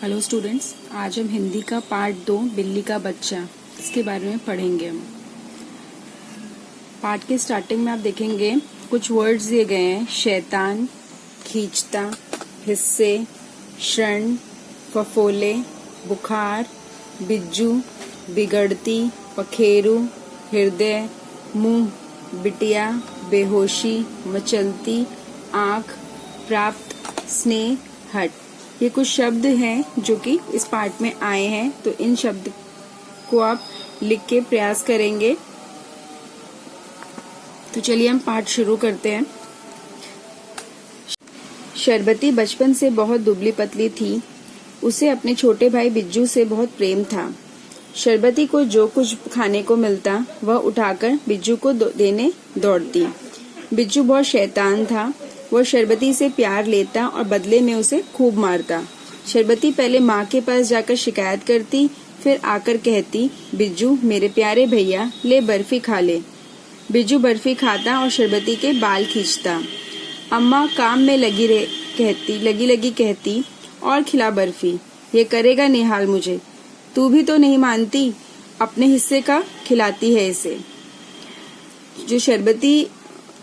Hello students, आज हम हिंदी का पार्ट 2 बिल्ली का बच्चा इसके बारे में पढ़ेंगे। हम पार्ट के स्टार्टिंग में आप देखेंगे कुछ वर्ड्स दिए गए हैं। शैतान, खींचता, हिस्से, क्षण, फफोले, बुखार, बिज्जू, बिगड़ती, पखेरु, हृदय, मुंह, बिटिया, बेहोशी, मचलती, आँख, प्राप्त, स्नेह, हट। ये कुछ शब्द हैं जो कि इस पार्ट में आए हैं, तो इन शब्द को आप लिख के प्रयास करेंगे। तो चलिए हम पाठ शुरू करते हैं। शरबती बचपन से बहुत दुबली पतली थी। उसे अपने छोटे भाई बिज्जू से बहुत प्रेम था। शरबती को जो कुछ खाने को मिलता वह उठाकर बिज्जू को देने दौड़ती। बिज्जू बहुत शैतान था। वह शरबती से प्यार लेता और बदले में उसे खूब मारता। शरबती पहले माँ के पास जाकर शिकायत करती, फिर आकर कहती, बिज्जू मेरे प्यारे भैया, ले बर्फी खा ले। बिज्जू बर्फी खाता और शरबती के बाल खींचता। अम्मा काम में लगी कहती, और खिला बर्फी, ये करेगा निहाल मुझे। तू भी तो नहीं मानती, अपने हिस्से का खिलाती है इसे।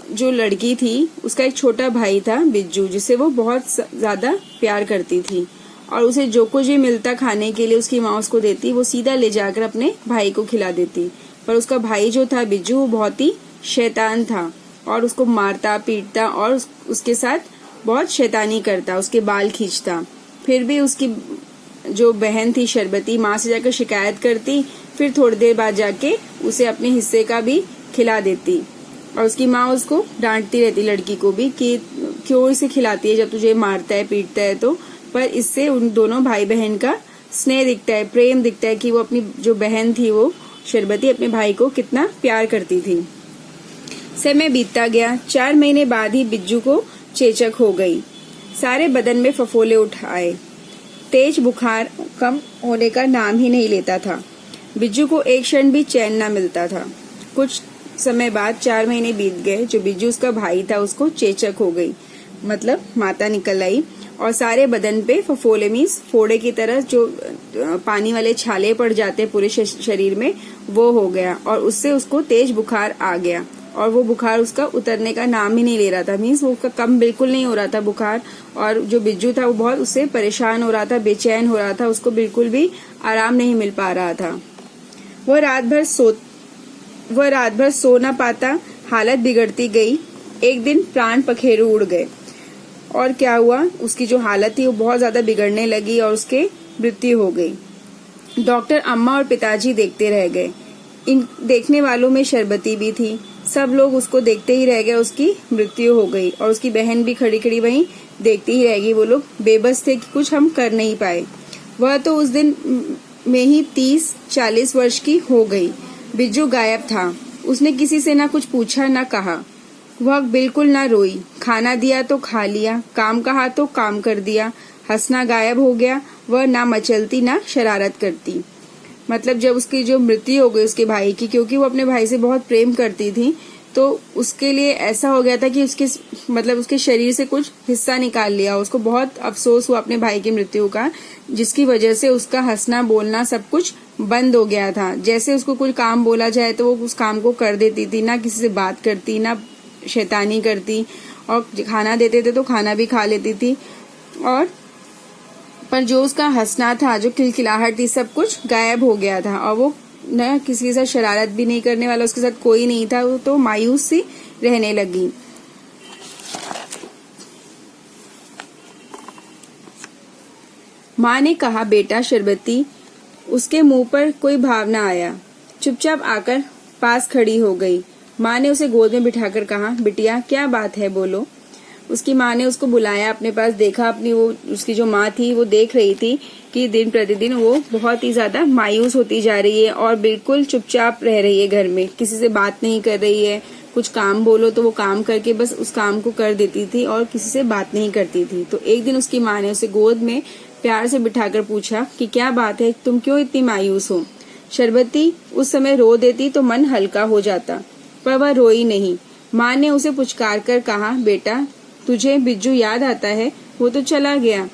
जो लड़की थी उसका एक छोटा भाई था बिज्जू, जिसे वो बहुत ज्यादा प्यार करती थी और उसे जो कुछ भी मिलता खाने के लिए उसकी माँ उसको देती, वो सीधा ले जाकर अपने भाई को खिला देती। पर उसका भाई जो था बिज्जू, वो बहुत ही शैतान था और उसको मारता पीटता और उसके साथ बहुत शैतानी करता, उसके बाल खींचता। फिर भी उसकी जो बहन थी शरबती माँ से जाकर शिकायत करती, फिर थोड़ी देर बाद जाके उसे अपने हिस्से का भी खिला देती और उसकी माँ उसको डांटती रहती लड़की को भी कि क्यों इसे खिलाती है जब तुझे मारता है पीटता है तो। पर इससे उन दोनों भाई बहन का स्नेह दिखता है, प्रेम दिखता है कि वो अपनी जो बहन थी वो शरबती अपने भाई को कितना प्यार करती थी। समय बीतता गया। 4 महीने बाद ही बिज्जू को चेचक हो गई। सारे बदन में फफोले उठ आए। तेज बुखार कम होने का नाम ही नहीं लेता था। बिज्जू को एक क्षण भी चैन न मिलता था। कुछ समय बाद 4 महीने बीत गए। जो बिज्जू उसका भाई था उसको चेचक हो गई, मतलब माता निकल आई और सारे बदन पे फफोले मीन्स फोड़े की तरह जो पानी वाले छाले पड़ जाते हैं पूरे शरीर में, वो हो गया और उससे उसको तेज बुखार आ गया और वो बुखार उसका उतरने का नाम ही नहीं ले रहा था। मीन्स वो उसका कम बिल्कुल नहीं हो रहा था बुखार। और जो बिज्जू था वो बहुत उससे परेशान हो रहा था, बेचैन हो रहा था, उसको बिल्कुल भी आराम नहीं मिल पा रहा था। वह रात भर सो न पाता। हालत बिगड़ती गई। एक दिन प्राण पखेरु उड़ गए और क्या हुआ, उसकी जो हालत थी वो बहुत ज्यादा बिगड़ने लगी और उसके मृत्यु हो गई। डॉक्टर, अम्मा और पिताजी देखते रह गए। इन देखने वालों में शरबती भी थी। सब लोग उसको देखते ही रह गए। उसकी मृत्यु हो गई और उसकी बहन भी खड़ी खड़ी वहीं देखती ही रह गई। वो लोग बेबस थे कि कुछ हम कर नहीं पाए। वह तो उस दिन में ही 30-40 वर्ष की हो गई। बिज्जू गायब था। उसने किसी से ना कुछ पूछा ना कहा। वह बिल्कुल ना रोई। खाना दिया तो खा लिया, काम कहा तो काम कर दिया। हंसना गायब हो गया। वह ना मचलती ना शरारत करती। मतलब जब उसकी जो मृत्यु हो गई उसके भाई की, क्योंकि वो अपने भाई से बहुत प्रेम करती थी, तो उसके लिए ऐसा हो गया था कि उसके शरीर से कुछ हिस्सा निकाल लिया। उसको बहुत अफसोस हुआ अपने भाई की मृत्यु का, जिसकी वजह से उसका हंसना बोलना सब कुछ बंद हो गया था। जैसे उसको कोई काम बोला जाए तो वो उस काम को कर देती थी, ना किसी से बात करती, ना शैतानी करती, और खाना देते थे तो खाना भी खा लेती थी। पर जो उसका हंसना था, जो खिलखिलाहट थी, सब कुछ गायब हो गया था और वो न किसी के साथ शरारत भी नहीं करने वाला, उसके साथ कोई नहीं था। वो तो मायूस सी रहने लगी। माँ ने कहा, बेटा शरबती। उसके मुंह पर कोई भाव न आया। चुपचाप आकर पास खड़ी हो गई। माँ ने उसे गोद में बिठाकर कहा, बिटिया क्या बात है, बोलो। उसकी माँ ने उसको बुलाया अपने पास। देखा उसकी जो माँ थी वो देख रही थी कि दिन प्रतिदिन वो बहुत ही ज्यादा मायूस होती जा रही है और बिल्कुल चुपचाप रह रही है घर में, किसी से बात नहीं कर रही है। कुछ काम बोलो तो वो काम करके बस उस काम को कर देती थी और किसी से बात नहीं करती थी। तो एक दिन उसकी माँ ने उसे गोद में प्यार से बिठाकर पूछा कि क्या बात है, तुम क्यों इतनी मायूस हो। शरबती उस समय रो देती तो मन हल्का हो जाता, पर वह रोई नहीं। माँ ने उसे पुचकार कर कहा, बेटा तुझे बिज्जू याद आता है, वो तो चला गया।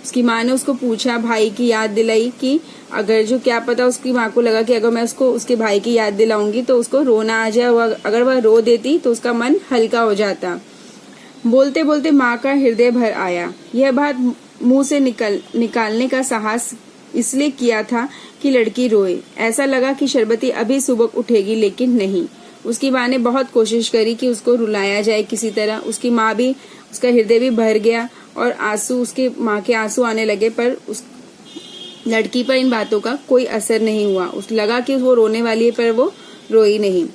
उसकी माँ ने उसको पूछा, भाई की याद दिलाई कि अगर जो क्या पता उसकी माँ को लगा कि अगर मैं उसको उसके भाई की याद दिलाऊंगी तो उसको रोना आ जाए, अगर वह रो देती तो उसका मन हल्का हो जाता। बोलते बोलते माँ का हृदय भर आया। यह बात मुंह से निकालने का साहस इसलिए किया था कि लड़की रोए। ऐसा लगा कि शरबती अभी सुबह उठेगी, लेकिन नहीं। उसकी माँ ने बहुत कोशिश करी कि उसको रुलाया जाए किसी तरह। उसकी माँ भी, उसका हृदय भी भर गया और आंसू, उसके माँ के आंसू आने लगे, पर उस लड़की पर इन बातों का कोई असर नहीं हुआ। उसे लगा कि वो रोने वाली है, पर वो रोई नहीं।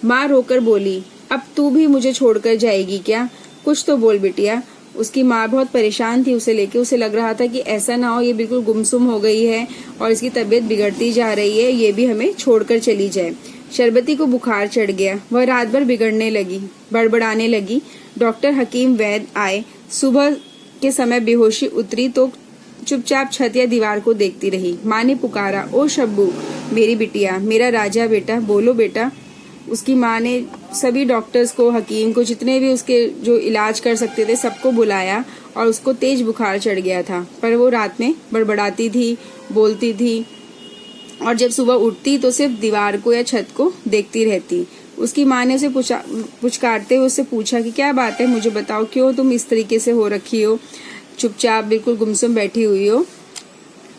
माँ रोकर बोली, अब तू भी मुझे छोड़कर जाएगी क्या? कुछ तो बोल बिटिया। उसकी माँ बहुत परेशान थी उसे लेके। उसे लग रहा था कि ऐसा ना हो ये बिल्कुल गुमसुम हो गई है और इसकी तबीयत बिगड़ती जा रही है, ये भी हमें छोड़कर चली जाए। शरबती को बुखार चढ़ गया। वह रात भर बड़बड़ाने लगी। डॉक्टर हकीम वैद आए। सुबह के समय बेहोशी उतरी तो चुपचाप छत या दीवार को देखती रही। माँ ने पुकारा, ओ शब्बू, मेरी बिटिया, मेरा राजा बेटा, बोलो बेटा। उसकी माँ ने सभी डॉक्टर्स को, हकीम को, जितने भी उसके जो इलाज कर सकते थे सबको बुलाया और उसको तेज बुखार चढ़ गया था। पर वो रात में बड़बड़ाती थी, बोलती थी और जब सुबह उठती तो सिर्फ दीवार को या छत को देखती रहती। उसकी माँ ने उसे पुचकारते हुए उससे पूछा कि क्या बात है, मुझे बताओ, क्यों तुम इस तरीके से हो रखी हो, चुपचाप बिल्कुल गुमसुम बैठी हुई हो।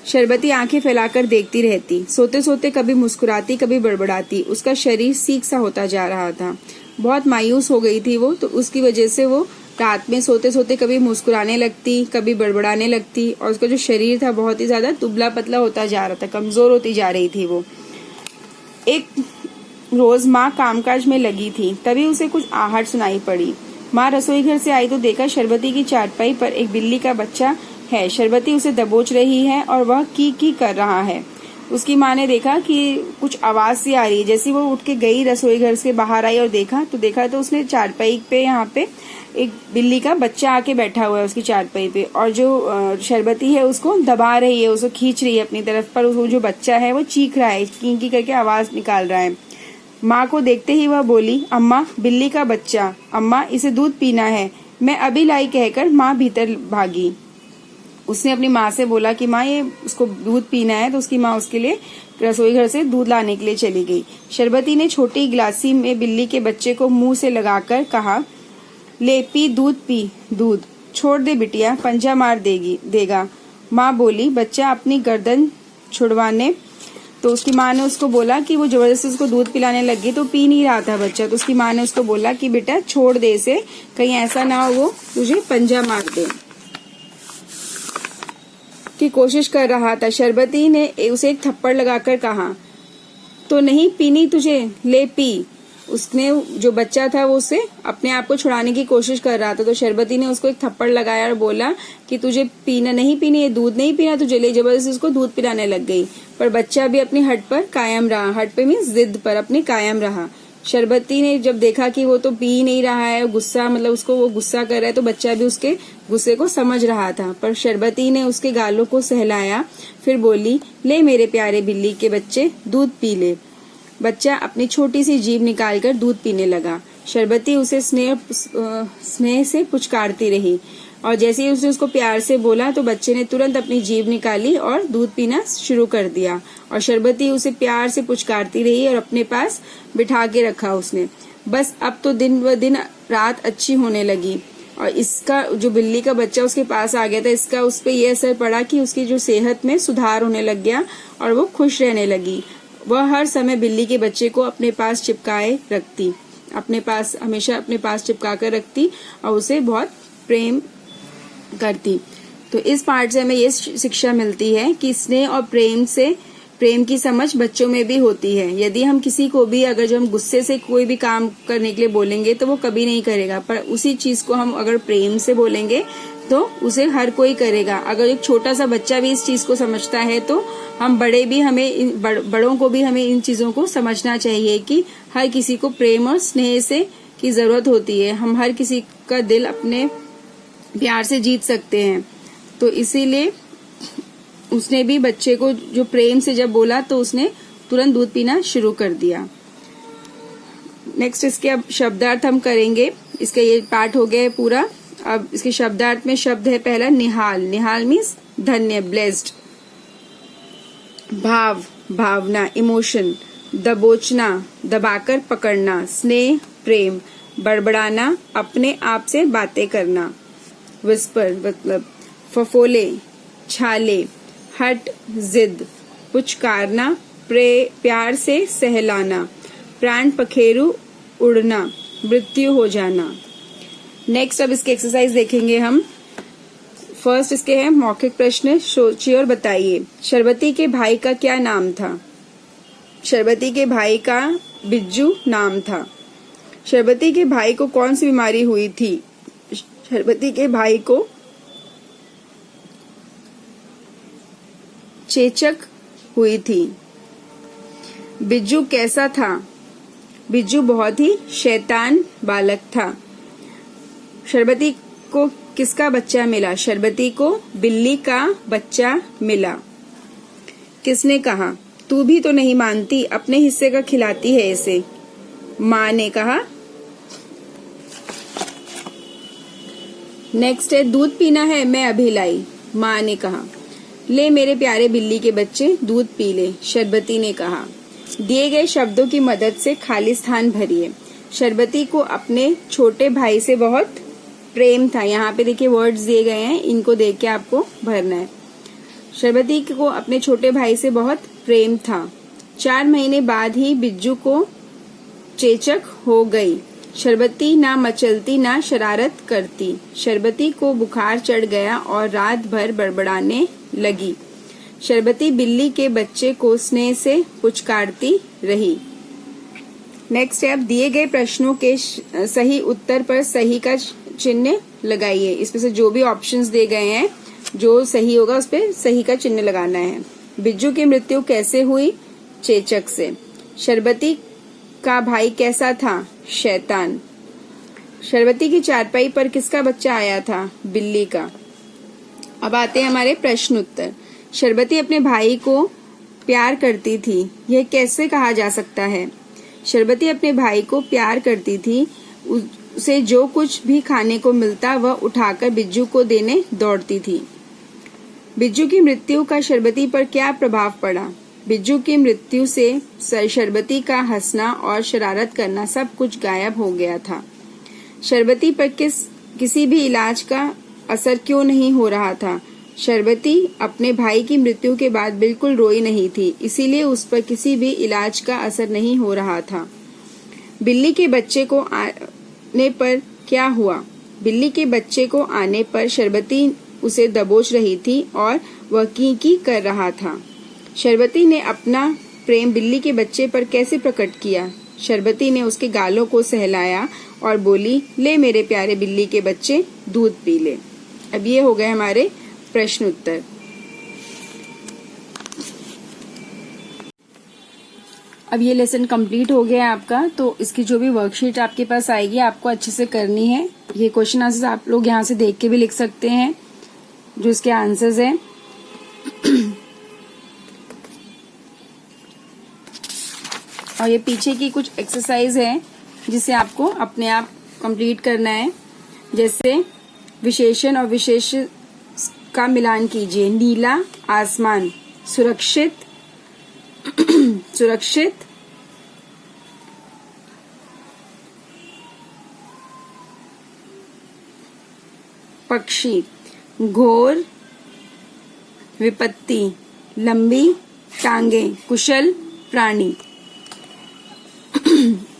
शरबती आंखें फैलाकर देखती रहती। सोते सोते कभी मुस्कुराती, कभी बड़बड़ाती। उसका शरीर सीख सा होता जा रहा था। बहुत मायूस हो गई थी वो, तो उसकी वजह से वो रात में सोते सोते कभी मुस्कुराने लगती, कभी बड़बड़ाने लगती और उसका जो शरीर था बहुत ही ज्यादा दुबला पतला होता जा रहा था, कमजोर होती जा रही थी वो। एक रोज माँ कामकाज में लगी थी, तभी उसे कुछ आहट सुनाई पड़ी। माँ रसोई घर से आई तो देखा शरबती की चारपाई पर एक बिल्ली का बच्चा है। शरबती उसे दबोच रही है और वह की कर रहा है। उसकी माँ ने देखा कि कुछ आवाज सी आ रही है। जैसे वो उठ के गई, रसोई घर से बाहर आई और देखा तो उसने चारपाई पे, यहाँ पे एक बिल्ली का बच्चा आके बैठा हुआ है उसकी चारपाई पे, और जो शरबती है उसको दबा रही है, उसको खींच रही है अपनी तरफ। पर वो जो बच्चा है वो चीख रहा है, की करके आवाज निकाल रहा है। माँ को देखते ही वह बोली, अम्मा, बिल्ली का बच्चा, अम्मा, इसे दूध पीना है। मैं अभी लाई, कहकर माँ भीतर भागी। उसने अपनी माँ से बोला कि माँ, ये उसको दूध पीना है, तो उसकी माँ उसके लिए रसोई घर से दूध लाने के लिए चली गई। शरबती ने छोटी गिलासी में बिल्ली के बच्चे को मुंह से लगाकर कहा, ले पी, दूध पी, दूध। छोड़ दे बिटिया, पंजा मार देगा। माँ बोली, बच्चा अपनी गर्दन छुड़वाने। तो उसकी माँ ने उसको बोला कि वो जबरदस्ती उसको दूध पिलाने लगी, तो पी नहीं रहा था बच्चा। तो उसकी माँ ने उसको बोला कि बेटा छोड़ दे इसे, कहीं ऐसा ना हो वो तुझे पंजा मार दे। की कोशिश कर रहा था। शरबती ने उसे एक थप्पड़ लगाकर कहा, तो नहीं पीनी तुझे, ले पी। उसने, जो बच्चा था वो उससे अपने आप को छुड़ाने की कोशिश कर रहा था, तो शरबती ने उसको एक थप्पड़ लगाया और बोला कि तुझे पीना नहीं पीनी है, दूध नहीं पीना तुझे, ले जबरदस्ती उसको दूध पिलाने लग गई। पर बच्चा भी अपनी हट पर कायम रहा। हट पे मीन्स जिद पर अपने कायम रहा। शरबती ने जब देखा कि वो तो पी नहीं रहा है, गुस्सा, मतलब उसको वो गुस्सा कर रहा है, तो बच्चा भी उसके गुस्से को समझ रहा था। पर शरबती ने उसके गालों को सहलाया, फिर बोली, ले मेरे प्यारे बिल्ली के बच्चे, दूध पी ले। बच्चा अपनी छोटी सी जीभ निकालकर दूध पीने लगा। शरबती उसे स्नेह से पुचकारती रही और जैसे ही उसने उसको प्यार से बोला तो बच्चे ने तुरंत अपनी जीभ निकाली और दूध पीना शुरू कर दिया। और शरबती उसे प्यार से पुचकारती रही और अपने पास बिठा के रखा उसने। बस अब तो दिन व दिन रात अच्छी होने लगी और इसका जो बिल्ली का बच्चा उसके पास आ गया था, इसका उस पर यह असर पड़ा कि उसकी जो सेहत में सुधार होने लग गया और वो खुश रहने लगी। वह हर समय बिल्ली के बच्चे को अपने पास चिपकाए रखती, हमेशा अपने पास चिपका कर रखती और उसे बहुत प्रेम करती। तो इस पार्ट से हमें ये शिक्षा मिलती है कि स्नेह और प्रेम की समझ बच्चों में भी होती है। यदि हम किसी को भी, अगर जब हम गुस्से से कोई भी काम करने के लिए बोलेंगे तो वो कभी नहीं करेगा, पर उसी चीज को हम अगर प्रेम से बोलेंगे तो उसे हर कोई करेगा। अगर एक छोटा सा बच्चा भी इस चीज को समझता है तो हम बड़ों को भी हमें इन चीजों को समझना चाहिए कि हर किसी को प्रेम और स्नेह से की जरूरत होती है। हम हर किसी का दिल अपने प्यार से जीत सकते हैं। तो इसीलिए उसने भी बच्चे को जो प्रेम से जब बोला तो उसने तुरंत दूध पीना शुरू कर दिया। नेक्स्ट इसके अब शब्दार्थ हम करेंगे। इसका ये पार्ट हो गया है पूरा। अब इसके शब्दार्थ में शब्द है पहला निहाल। निहाल मीन्स धन्य, ब्लेस्ड। भाव, भावना, इमोशन। दबोचना, दबाकर पकड़ना। स्नेह, प्रेम। बड़बड़ाना, अपने आप से बातें करना। विस्पर मतलब फफोले, छाले। हट, जिद। पुचकारना, प्यार से सहलाना। प्राण पखेरु, उड़ना, मृत्यु हो जाना। नेक्स्ट अब इसके एक्सरसाइज देखेंगे हम। फर्स्ट इसके हैं मौखिक प्रश्न, सोचिए और बताइए। शरबती के भाई का क्या नाम था? शरबती के भाई का बिज्जू नाम था। शरबती के भाई को कौन सी बीमारी हुई थी? शरबती के भाई को चेचक हुई थी। बिज्जू कैसा था? बिज्जू बहुत ही शैतान बालक था। शरबती को किसका बच्चा मिला? शरबती को बिल्ली का बच्चा मिला। किसने कहा? तू भी तो नहीं मानती, अपने हिस्से का खिलाती है इसे। माँ ने कहा। नेक्स्ट है दूध पीना है, मैं अभी लाई। माँ ने कहा। ले मेरे प्यारे बिल्ली के बच्चे, दूध पी ले, शरबती ने कहा। दिए गए शब्दों की मदद से खाली स्थान भरिए। शरबती को अपने छोटे भाई से बहुत प्रेम था। यहाँ पे देखिए वर्ड्स दिए गए हैं, इनको देख के आपको भरना है। शरबती को अपने छोटे भाई से बहुत प्रेम था। 4 महीने बाद ही बिज्जू को चेचक हो गई। शरबती ना मचलती ना शरारत करती। शरबती को बुखार चढ़ गया और रात भर बड़बड़ाने लगी। शरबती बिल्ली के बच्चे को स्नेह से पुचकारती रही। नेक्स्ट है, अब दिए गए प्रश्नों के सही उत्तर पर सही का चिन्ह लगाइए। इसमें से जो भी ऑप्शंस दिए गए हैं, जो सही होगा उस पर सही का चिन्ह लगाना है। बिज्जू की मृत्यु कैसे हुई? चेचक से। शरबती का भाई कैसा था? शैतान। शरबती की चारपाई पर किसका बच्चा आया था? बिल्ली का। अब आते हैं हमारे प्रश्न उत्तर। शरबती अपने भाई को प्यार करती थी, यह कैसे कहा जा सकता है? शरबती अपने भाई को प्यार करती थी। उसे जो कुछ भी खाने को मिलता वह उठाकर बिज्जू को देने दौड़ती थी। बिज्जू की मृत्यु का शरबती पर क्या प्रभाव पड़ा? बिज्जू की मृत्यु से शरबती का हंसना और शरारत करना सब कुछ गायब हो गया था। शरबती पर किसी भी इलाज का असर क्यों नहीं हो रहा था? शरबती अपने भाई की मृत्यु के बाद बिल्कुल रोई नहीं थी, इसीलिए उस पर किसी भी इलाज का असर नहीं हो रहा था। बिल्ली के बच्चे को आने पर क्या हुआ? बिल्ली के बच्चे को आने पर शरबती उसे दबोच रही थी और वह की कर रहा था। शरबती ने अपना प्रेम बिल्ली के बच्चे पर कैसे प्रकट किया? शरबती ने उसके गालों को सहलाया और बोली, ले मेरे प्यारे बिल्ली के बच्चे, दूध पी ले। अब ये हो गए हमारे प्रश्न उत्तर। अब ये लेसन कंप्लीट हो गया आपका, तो इसकी जो भी वर्कशीट आपके पास आएगी आपको अच्छे से करनी है। ये क्वेश्चन आंसर्स आप लोग यहाँ से देख के भी लिख सकते हैं, जो इसके आंसर्स हैं। और ये पीछे की कुछ एक्सरसाइज है जिसे आपको अपने आप कंप्लीट करना है। जैसे विशेषण और विशेष का मिलान कीजिए। नीला आसमान, सुरक्षित, सुरक्षित, पक्षी, घोर विपत्ति, लंबी टांगे, कुशल प्राणी।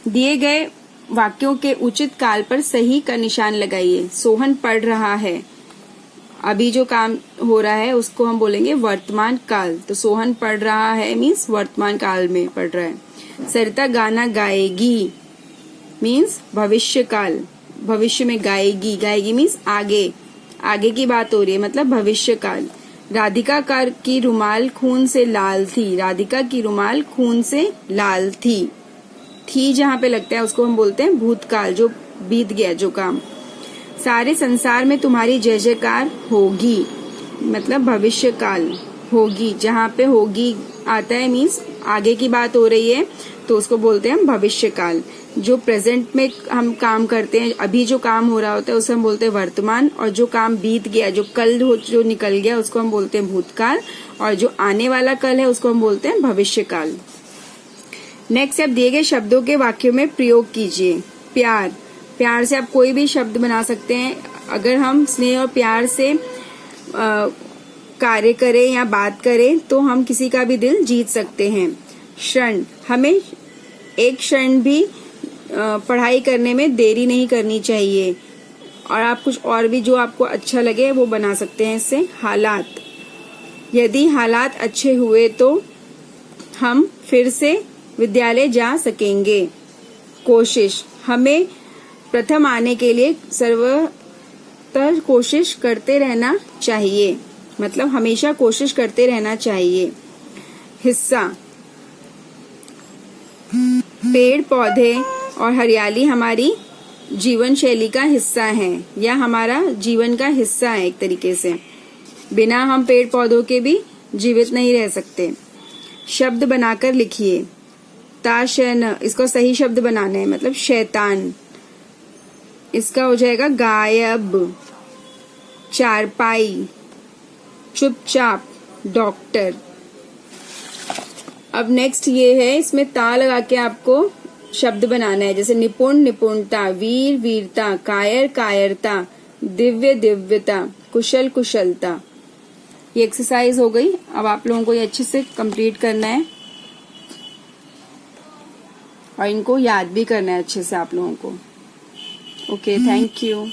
दिए गए वाक्यों के उचित काल पर सही का निशान लगाइए। सोहन पढ़ रहा है, अभी जो काम हो रहा है उसको हम बोलेंगे वर्तमान काल, तो सोहन पढ़ रहा है मीन्स वर्तमान काल में पढ़ रहा है। सरिता गाना गाएगी मीन्स भविष्य काल, भविष्य में गाएगी, गाएगी मीन्स आगे, आगे की बात हो रही है मतलब भविष्य काल। राधिका की रुमाल खून से लाल थी, राधिका की रुमाल खून से लाल थी। थी जहाँ पे लगता है उसको हम बोलते हैं भूतकाल, जो बीत गया जो काम। सारे संसार में तुम्हारी जय जयकार होगी मतलब भविष्य काल, होगी जहाँ पे होगी आता है मीन्स आगे की बात हो रही है, तो उसको बोलते हैं हम भविष्य काल। जो प्रेजेंट में हम काम करते हैं, अभी जो काम हो रहा होता है उसे हम बोलते हैं वर्तमान, और जो काम बीत गया, जो कल जो निकल गया उसको हम बोलते हैं भूतकाल, और जो आने वाला कल है उसको हम बोलते हैं भविष्य काल। नेक्स्ट, आप दिए गए शब्दों के वाक्यों में प्रयोग कीजिए। प्यार, प्यार से आप कोई भी शब्द बना सकते हैं। अगर हम स्नेह और प्यार से कार्य करें या बात करें तो हम किसी का भी दिल जीत सकते हैं। क्षण, हमें एक क्षण भी पढ़ाई करने में देरी नहीं करनी चाहिए। और आप कुछ और भी जो आपको अच्छा लगे वो बना सकते हैं इससे। हालात, यदि हालात अच्छे हुए तो हम फिर से विद्यालय जा सकेंगे। कोशिश, हमें प्रथम आने के लिए सर्वतर कोशिश करते रहना चाहिए, मतलब हमेशा कोशिश करते रहना चाहिए। हिस्सा, पेड़ पौधे और हरियाली हमारी जीवन शैली का हिस्सा है, या हमारा जीवन का हिस्सा है एक तरीके से। बिना हम पेड़ पौधों के भी जीवित नहीं रह सकते। शब्द बनाकर लिखिए। ताशन, इसको सही शब्द बनाना है, मतलब शैतान, इसका हो जाएगा गायब। चारपाई, चुपचाप, डॉक्टर। अब नेक्स्ट ये है, इसमें ता लगा के आपको शब्द बनाना है, जैसे निपुण निपुणता, वीर वीरता, कायर कायरता, दिव्य दिव्यता, कुशल कुशलता। ये एक्सरसाइज हो गई। अब आप लोगों को ये अच्छे से कंप्लीट करना है और इनको याद भी करना है अच्छे से आप लोगों को। Okay, thank you.